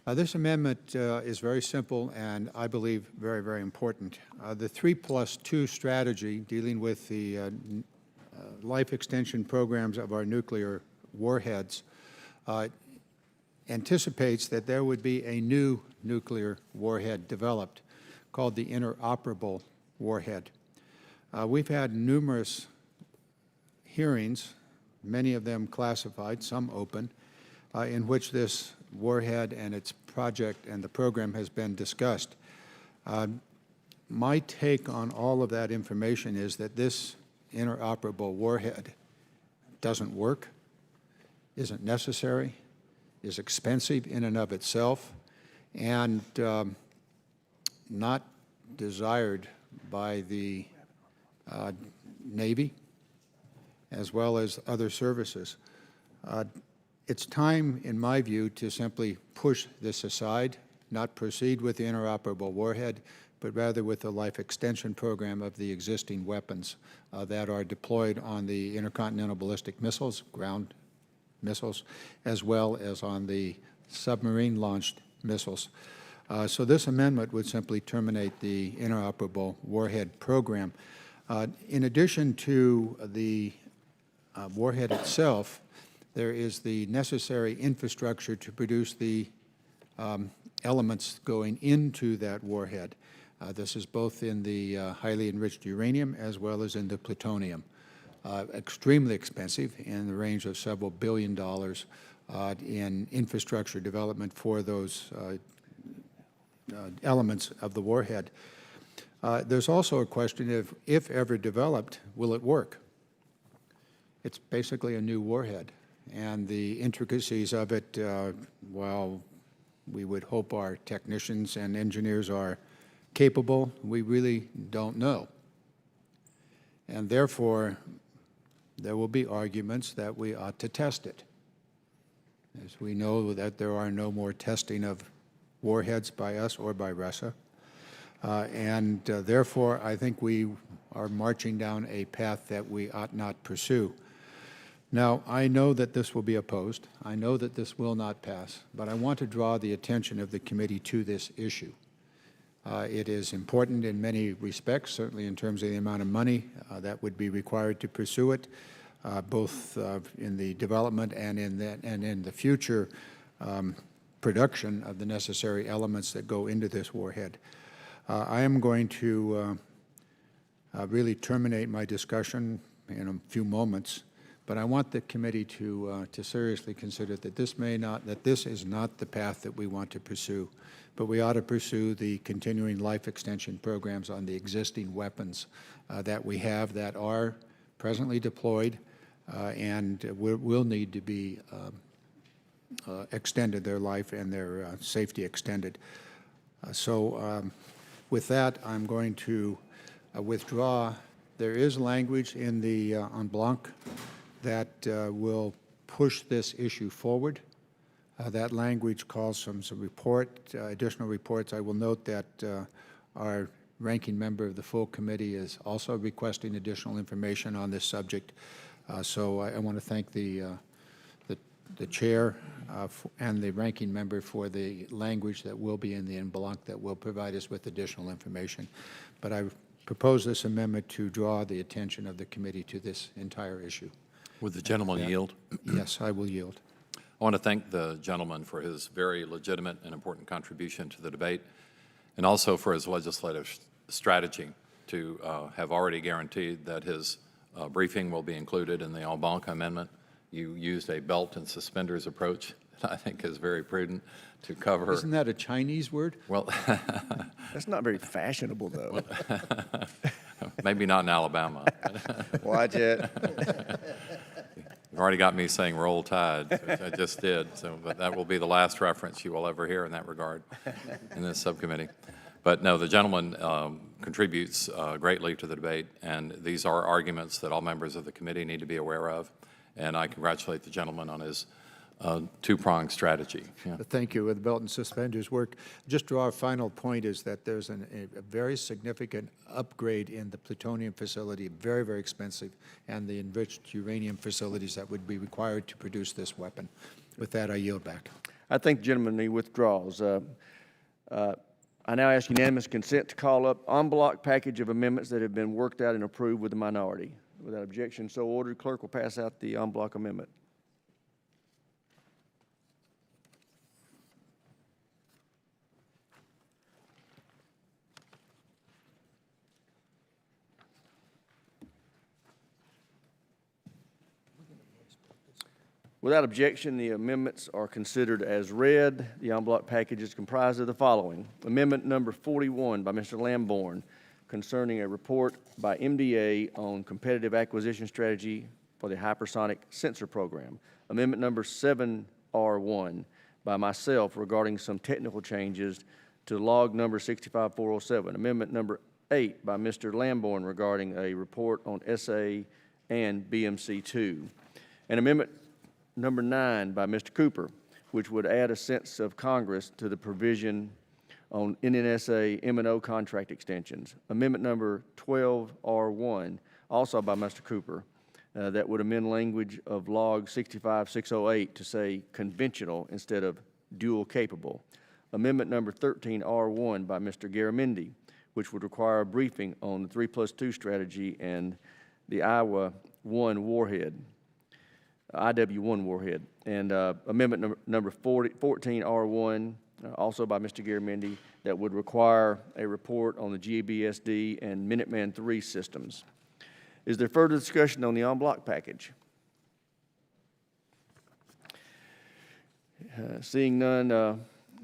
E: This amendment is very simple and I believe very, very important. The 3+2 strategy dealing with the life extension programs of our nuclear warheads anticipates that there would be a new nuclear warhead developed called the interoperable warhead. We've had numerous hearings, many of them classified, some open, in which this warhead and its project and the program has been discussed. My take on all of that information is that this interoperable warhead doesn't work, isn't necessary, is expensive in and of itself, and not desired by the Navy as well as other services. It's time, in my view, to simply push this aside, not proceed with the interoperable warhead, but rather with the life extension program of the existing weapons that are deployed on the intercontinental ballistic missiles, ground missiles, as well as on the submarine-launched missiles. So this amendment would simply terminate the interoperable warhead program. In addition to the warhead itself, there is the necessary infrastructure to produce the elements going into that warhead. This is both in the highly enriched uranium as well as in the plutonium. Extremely expensive, in the range of several $billion in infrastructure development for those elements of the warhead. There's also a question of, if ever developed, will it work? It's basically a new warhead, and the intricacies of it, while we would hope our technicians and engineers are capable, we really don't know. And therefore, there will be arguments that we ought to test it. As we know that there are no more testing of warheads by us or by Russia. Therefore, I think we are marching down a path that we ought not pursue. Now, I know that this will be opposed. I know that this will not pass, but I want to draw the attention of the committee to this issue. It is important in many respects, certainly in terms of the amount of money that would be required to pursue it, both in the development and in the future production of the necessary elements that go into this warhead. I am going to really terminate my discussion in a few moments, but I want the committee to seriously consider that this is not the path that we want to pursue, but we ought to pursue the continuing life extension programs on the existing weapons that we have that are presently deployed and will need to be extended, their life and their safety extended. With that, I'm going to withdraw. There is language in the en blanc that will push this issue forward. That language calls for some additional reports. I will note that our ranking member of the full committee is also requesting additional information on this subject. So I want to thank the chair and the ranking member for the language that will be in the en blanc that will provide us with additional information. But I propose this amendment to draw the attention of the committee to this entire issue.
B: Would the gentleman yield?
E: Yes, I will yield.
B: I want to thank the gentleman for his very legitimate and important contribution to the debate, and also for his legislative strategy to have already guaranteed that his briefing will be included in the en banc amendment. You used a belt and suspenders approach that I think is very prudent to cover.
E: Isn't that a Chinese word?
B: Well,
A: That's not very fashionable, though.
B: maybe not in Alabama.
A: Watch it.
B: You've already got me saying "Roll Tide," which I just did, so but that will be the last reference you will ever hear in that regard in this subcommittee. But no, the gentleman contributes greatly to the debate, and these are arguments that all members of the committee need to be aware of, and I congratulate the gentleman on his two-pronged strategy. Yeah.
E: Thank you. With the belt and suspenders work, just draw a final point is that there's a very significant upgrade in the plutonium facility, very, very expensive, and the enriched uranium facilities that would be required to produce this weapon. With that, I yield back.
A: I think the gentleman he withdraws. I now ask unanimous consent to call up en bloc package of amendments that have been worked out and approved with the minority. Without objection, so ordered. Clerk will pass out the en bloc amendment. Without objection, the amendments are considered as read. The en bloc package is comprised of the following. Amendment number 41 by Mr. Lamborn concerning a report by MDA on competitive acquisition strategy for the hypersonic sensor program. Amendment number 7R1 by myself regarding some technical changes to log number 65407. Amendment number 8 by Mr. Lamborn regarding a report on SA and BMC2. And amendment number 9 by Mr. Cooper, which would add a sense of Congress to the provision on NNSA M&O contract extensions. Amendment number 12R1, also by Mr. Cooper, that would amend language of log 65608 to say conventional instead of dual capable. Amendment number 13R1 by Mr. Garamendi, which would require a briefing on the 3+2 strategy and the IWA 1 warhead. IW1 warhead, and amendment number 14R1, also by Mr. Garamendi, that would require a report on the GBSD and Minuteman III systems. Is there further discussion on the en bloc package? Seeing none,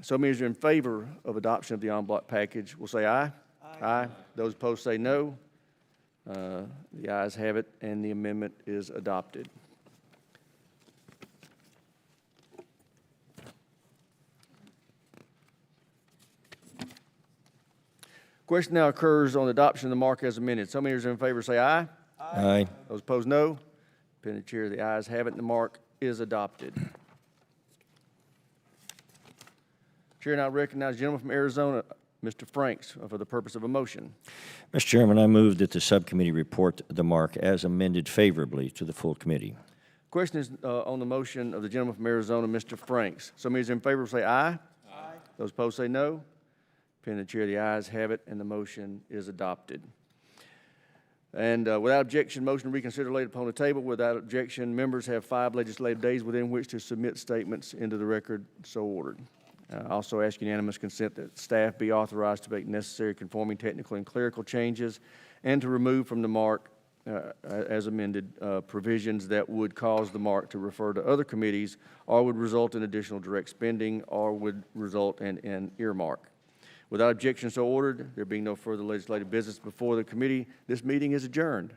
A: so many as are in favor of adoption of the en bloc package will say aye. Aye. Those opposed say no. The ayes have it, and the amendment is adopted. Question now occurs on adoption of the mark as amended. So many are in favor say aye.
C: Aye.
A: Those opposed, no. Pending chair, the ayes have it, and the mark is adopted. Chair now recognizes the gentleman from Arizona, Mr. Franks for the purpose of a motion.
C: Mr. Chairman, I move that the subcommittee report the mark as amended favorably to the full committee.
A: Question is on the motion of the gentleman from Arizona, Mr. Franks. So many in favor say aye. Aye. Those opposed say no. Pending the chair, the ayes have it, and the motion is adopted. And without objection, motion to reconsider laid upon the table. Without objection, members have 5 legislative days within which to submit statements into the record so ordered. Also ask unanimous consent that staff be authorized to make necessary conforming technical and clerical changes and to remove from the mark as amended provisions that would cause the mark to refer to other committees or would result in additional direct spending or would result in an earmark. Without objection so ordered, there being no further legislative business before the committee, this meeting is adjourned.